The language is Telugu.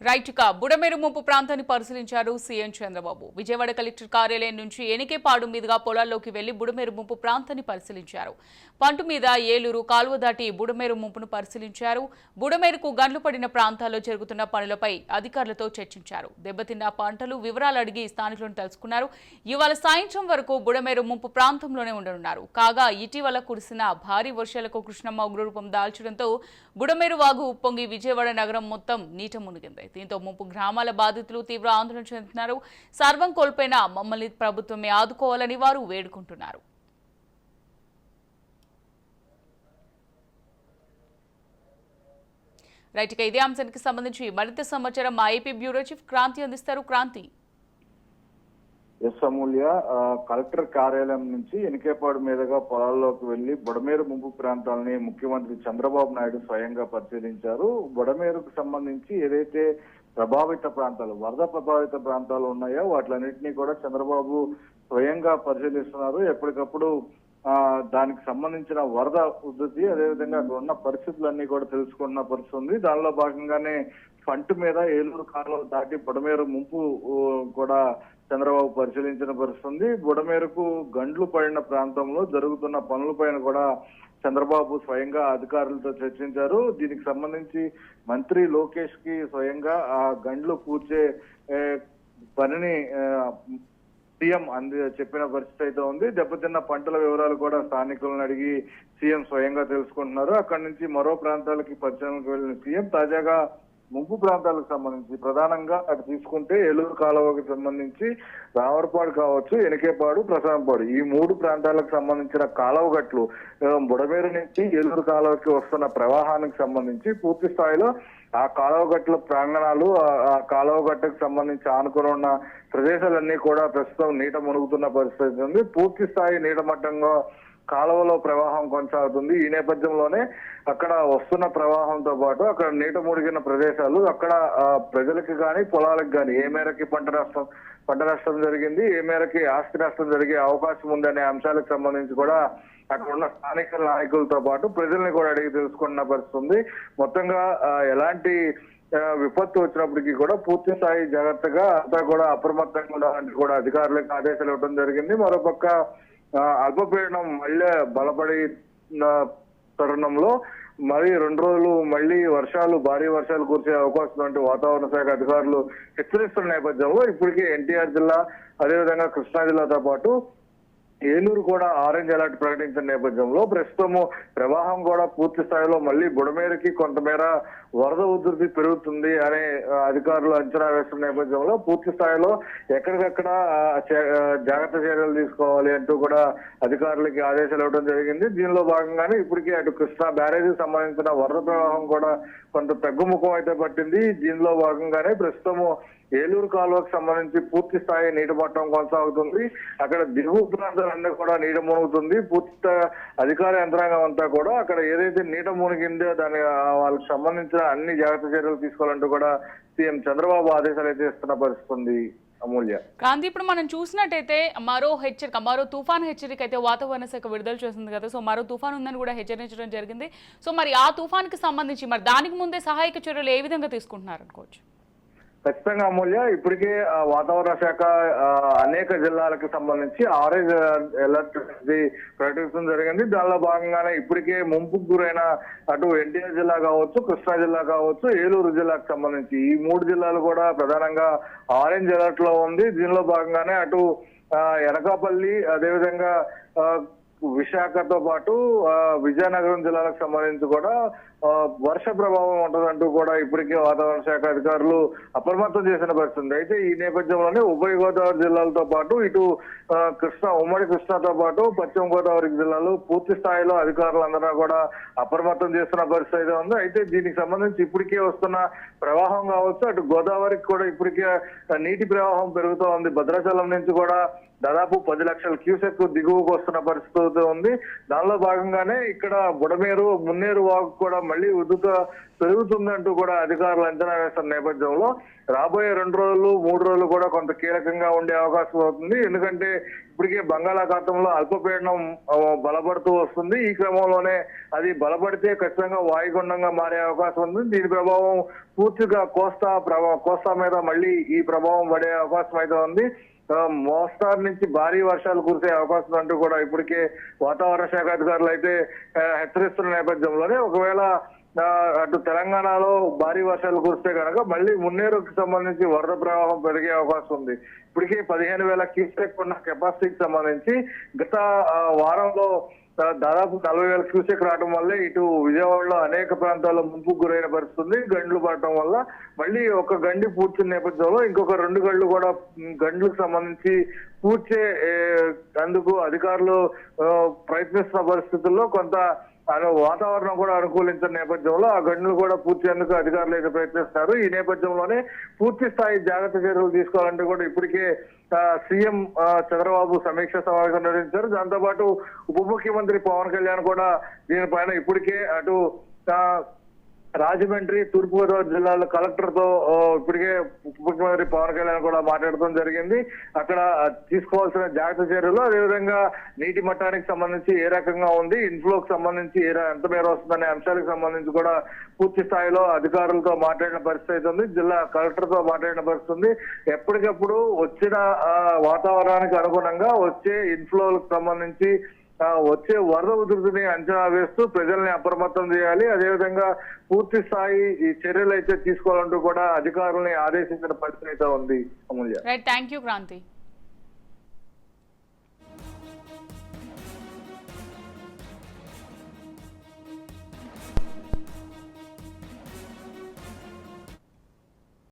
రైట్ గా బుడమేరు ముంపు ప్రాంతాన్ని పరిశీలించారు సీఎం చంద్రబాబు. విజయవాడ కలెక్టర్ కార్యాలయం నుంచి ఎనికేపాడు మీదుగా పొలాల్లోకి వెళ్లి బుడమేరు ముంపు ప్రాంతాన్ని పరిశీలించారు. పంటు మీద ఏలూరు కాలువ దాటి బుడమేరు ముంపును పరిశీలించారు. బుడమేరుకు గండ్లు పడిన ప్రాంతాల్లో జరుగుతున్న పనులపై అధికారులతో చర్చించారు. దెబ్బతిన్న పంటలు వివరాలు అడిగి స్థానికులను తెలుసుకున్నారు. ఇవాళ సాయంత్రం వరకు బుడమేరు ముంపు ప్రాంతంలోనే ఉండనున్నారు. కాగా ఇటీవల కురిసిన భారీ వర్షాలకు కృష్ణమ్మ ఉగ్రరూపం దాల్చడంతో బుడమేరు వాగు ఉప్పొంగి విజయవాడ నగరం మొత్తం నీట మునిగింది. దీంతో ముంపు గ్రామాల బాధితులు తీవ్ర ఆందోళన చెందుతున్నారు. సర్వం కోల్పోయిన మమ్మల్ని ప్రభుత్వమే ఆదుకోవాలని వారు వేడుకుంటున్నారు. రైట్ గా ఇదే అంశానికి సంబంధించి మరింత సమాచారం మా ఏపీ బ్యూరో చీఫ్ క్రాంతి అందిస్తారు. క్రాంతి. ఎస్ అమూల్య, కలెక్టర్ కార్యాలయం నుంచి ఎనికేపాడు మీదుగా పొలాల్లోకి వెళ్లి బుడమేరు ముంపు ప్రాంతాలని ముఖ్యమంత్రి చంద్రబాబు నాయుడు స్వయంగా పరిశీలించారు. బుడమేరుకు సంబంధించి ఏదైతే ప్రభావిత ప్రాంతాలు, వరద ప్రభావిత ప్రాంతాలు ఉన్నాయో వాటిలన్నింటినీ కూడా చంద్రబాబు స్వయంగా పరిశీలిస్తున్నారు. ఎప్పటికప్పుడు దానికి సంబంధించిన వరద ఉధృతి, అదేవిధంగా అక్కడ ఉన్న పరిస్థితులన్నీ కూడా తెలుసుకున్న పరిస్థితి ఉంది. దానిలో భాగంగానే పంటు మీద ఏలూరు కాలువ దాటి బుడమేరు ముంపు కూడా చంద్రబాబు పరిశీలించిన పరిస్థితి. బుడమేరుకు గండ్లు పడిన ప్రాంతంలో జరుగుతున్న పనులపైన కూడా చంద్రబాబు స్వయంగా అధికారులతో చర్చించారు. దీనికి సంబంధించి మంత్రి లోకేష్ కి స్వయంగా ఆ గండ్లు కూర్చే పనిని సీఎం చెప్పిన పరిస్థితి అయితే ఉంది. దెబ్బతిన్న పంటల వివరాలు కూడా స్థానికులను అడిగి సీఎం స్వయంగా తెలుసుకుంటున్నారు. అక్కడి నుంచి మరో ప్రాంతాలకి పరిశీలనకు వెళ్లిన సీఎం తాజాగా ముంపు ప్రాంతాలకు సంబంధించి ప్రధానంగా అటు తీసుకుంటే ఏలూరు కాలువకి సంబంధించి రావర్పాడు కావచ్చు, ఎనికేపాడు, ప్రసాదంపాడు ఈ మూడు ప్రాంతాలకు సంబంధించిన కాలువ గట్లు, బుడమేరు నుంచి ఏలూరు కాలువకి వస్తున్న ప్రవాహానికి సంబంధించి పూర్తి స్థాయిలో ఆ కాలువ గట్ల ప్రాంగణాలు, ఆ కాలువ గట్టుకు సంబంధించి ఆనుకుని ఉన్న ప్రదేశాలన్నీ కూడా ప్రస్తుతం నీట మునుగుతున్న పరిస్థితి ఉంది. పూర్తి స్థాయి నీట మట్టంగా కాలువలో ప్రవాహం కొనసాగుతుంది. ఈ నేపథ్యంలోనే అక్కడ వస్తున్న ప్రవాహంతో పాటు అక్కడ నీట మునిగిన ప్రదేశాలు, అక్కడ ప్రజలకి కానీ పొలాలకు కానీ ఏ మేరకి పంట నష్టం జరిగింది, ఏ మేరకి ఆస్తి నష్టం జరిగే అవకాశం ఉందనే అంశాలకు సంబంధించి కూడా అక్కడ ఉన్న స్థానిక నాయకులతో పాటు ప్రజల్ని కూడా అడిగి తెలుసుకున్న పరిస్థితి ఉంది. మొత్తంగా ఎలాంటి విపత్తు వచ్చినప్పటికీ కూడా పూర్తి స్థాయి జాగ్రత్తగా అంతా కూడా అప్రమత్తంగా ఉండాలని కూడా అధికారులకు ఆదేశాలు ఇవ్వడం జరిగింది. మరోపక్క అల్పపీడనం మళ్ళీ బలపడి తరుణంలో మరి 2 రోజులు మళ్ళీ భారీ వర్షాలు కురిసే అవకాశం ఉంటే వాతావరణ శాఖ అధికారులు హెచ్చరిస్తున్న నేపథ్యంలో ఇప్పటికే ఎన్టీఆర్ జిల్లా, అదేవిధంగా కృష్ణా జిల్లాతో పాటు ఏలూరు కూడా ఆరెంజ్ అలర్ట్ ప్రకటించిన నేపథ్యంలో ప్రస్తుతము ప్రవాహం కూడా పూర్తి స్థాయిలో మళ్ళీ బుడమేరుకి కొంతమేర వరద ఉధృతి పెరుగుతుంది అనే అధికారులు అంచనా వేస్తున్న నేపథ్యంలో పూర్తి స్థాయిలో ఎక్కడికక్కడ జాగ్రత్త చర్యలు తీసుకోవాలి అంటూ కూడా అధికారులకి ఆదేశాలు ఇవ్వడం జరిగింది. దీనిలో భాగంగానే ఇప్పటికీ అటు కృష్ణా బ్యారేజీకి సంబంధించిన వరద ప్రవాహం కూడా కొంత తగ్గుముఖం అయితే పట్టింది. దీనిలో భాగంగానే ప్రస్తుతము ఏలూరు కాలువకు సంబంధించి పూర్తి స్థాయి నీటి మట్టం కొనసాగుతుంది. అక్కడ దిగువ ప్రాంతాలన్నీ కూడా నీట మునుగుతుంది. పూర్తి అధికార యంత్రాంగం అంతా కూడా అక్కడ ఏదైతే నీట మునిగిందో దాని వాళ్ళకి సంబంధించిన అన్ని జాగ్రత్త చర్యలు తీసుకోవాలంటూ కూడా సీఎం చంద్రబాబు ఆదేశాలు అయితే ఇస్తున్న పరిస్థితి ఉంది. అమూల్య, క్రాంతి, ఇప్పుడు మనం చూసినట్టయితే మరో తుఫాన్ హెచ్చరిక అయితే వాతావరణ శాఖ విడుదల చేసింది కదా. సో మరో తుఫాన్ ఉందని కూడా హెచ్చరించడం జరిగింది. సో మరి ఆ తుఫాన్కి సంబంధించి మరి దానికి ముందే సహాయక చర్యలు ఏ విధంగా తీసుకుంటున్నారు అనుకోవచ్చు? ఖచ్చితంగా అమూల్య, ఇప్పటికే వాతావరణ శాఖ అనేక జిల్లాలకు సంబంధించి ఆరెంజ్ అలర్ట్ ప్రకటించడం జరిగింది. దానిలో భాగంగానే ఇప్పటికే ముంపుకు గురైన అటు ఎన్టీఆర్ జిల్లా కావచ్చు, కృష్ణా జిల్లా కావచ్చు, ఏలూరు జిల్లాకు సంబంధించి ఈ 3 జిల్లాలు కూడా ప్రధానంగా ఆరెంజ్ అలర్ట్ లో ఉంది. దీనిలో భాగంగానే అటు ఎనకాపల్లి, అదేవిధంగా విశాఖతో పాటు విజయనగరం జిల్లాలకు సంబంధించి కూడా వర్ష ప్రభావం ఉంటుందంటూ కూడా ఇప్పటికే వాతావరణ శాఖ అధికారులు అప్రమత్తం చేసిన పరిస్థితి. అయితే ఈ నేపథ్యంలోనే ఉభయ గోదావరి జిల్లాలతో పాటు ఇటు ఉమ్మడి కృష్ణాతో పాటు పశ్చిమ గోదావరి జిల్లాలో పూర్తి స్థాయిలో అధికారులందరూ కూడా అప్రమత్తం చేస్తున్న పరిస్థితి అయితే ఉంది. అయితే దీనికి సంబంధించి ఇప్పటికే వస్తున్న ప్రవాహం కావచ్చు, అటు గోదావరికి కూడా ఇప్పటికే నీటి ప్రవాహం పెరుగుతూ ఉంది. భద్రాచలం నుంచి కూడా దాదాపు 10 లక్షల క్యూసెక్ దిగువకు వస్తున్న పరిస్థితి ఉంది. దానిలో భాగంగానే ఇక్కడ బుడమేరు మున్నేరు వాగు కూడా మళ్ళీ ఉధృత పెరుగుతుందంటూ కూడా అధికారులు అంచనా వేస్తున్న నేపథ్యంలో రాబోయే 2 రోజులు 3 రోజులు కూడా కొంత కీలకంగా ఉండే అవకాశం అవుతుంది. ఎందుకంటే ఇప్పటికే బంగాళాఖాతంలో అల్పపీడనం బలపడుతూ వస్తుంది. ఈ క్రమంలోనే అది బలపడితే ఖచ్చితంగా వాయుగుండంగా మారే అవకాశం ఉంది. దీని ప్రభావం పూర్తిగా కోస్తా మీద మళ్ళీ ఈ ప్రభావం పడే అవకాశం అయితే ఉంది. మోస్తారు నుంచి భారీ వర్షాలు కురిసే అవకాశం అంటూ కూడా ఇప్పటికే వాతావరణ శాఖ అధికారులు అయితే హెచ్చరిస్తున్న నేపథ్యంలోనే ఒకవేళ అటు తెలంగాణలో భారీ వర్షాలు కురిస్తే కనుక మళ్ళీ మున్నేరుకు సంబంధించి వరద ప్రవాహం పెరిగే అవకాశం ఉంది. ఇప్పటికే 15,000 క్యూసెక్ ఉన్న కెపాసిటీకి సంబంధించి గత వారంలో దాదాపు 40,000 క్యూసెక్ రావడం వల్లే ఇటు విజయవాడలో అనేక ప్రాంతాల్లో ముంపుకు గురైన పరిస్థితుంది. గండ్లు పడటం వల్ల మళ్ళీ ఒక గండి పూడ్చిన నేపథ్యంలో ఇంకొక 2 గంటలు కూడా గండ్లకు సంబంధించి పూడ్చే అందుకు అధికారులు ప్రయత్నిస్తున్న పరిస్థితుల్లో కొంత వాతావరణం కూడా అనుకూలించిన నేపథ్యంలో ఆ గంటలు కూడా పూర్చేందుకు అధికారులు అయితే ప్రయత్నిస్తారు. ఈ నేపథ్యంలోనే పూర్తి స్థాయి జాగ్రత్త చర్యలు తీసుకోవాలంటే కూడా ఇప్పటికే సీఎం చంద్రబాబు సమీక్ష సమావేశం నిర్వహించారు. దాంతో పాటు ఉప ముఖ్యమంత్రి పవన్ కళ్యాణ్ కూడా దీనిపైన ఇప్పటికే అటు రాజమండ్రి తూర్పుగోదావరి జిల్లాల కలెక్టర్ తో ఇప్పటికే ఉప ముఖ్యమంత్రి పవన్ కళ్యాణ్ కూడా మాట్లాడటం జరిగింది. అక్కడ తీసుకోవాల్సిన జాగ్రత్త చర్యలు, అదేవిధంగా నీటి మట్టానికి సంబంధించి ఏ రకంగా ఉంది, ఇన్ఫ్లోకి సంబంధించి ఎంత మేర వస్తుందనే అంశాలకు సంబంధించి కూడా పూర్తి స్థాయిలో అధికారులతో మాట్లాడిన పరిస్థితి ఉంది. జిల్లా కలెక్టర్ తో మాట్లాడిన పరిస్థితి ఉంది. ఎప్పటికప్పుడు వచ్చిన వాతావరణానికి అనుగుణంగా వచ్చే ఇన్ఫ్లోలకు సంబంధించి వచ్చే వరద ఉధృతిని అంచనా వేస్తూ ప్రజల్ని అప్రమత్తం చేయాలి. అదేవిధంగా పూర్తి స్థాయి ఈ చర్యలు అయితే తీసుకోవాలంటూ కూడా అధికారుల్ని ఆదేశించిన పరిస్థితి అయితే ఉంది. Amulya. Right, thank you Kranti.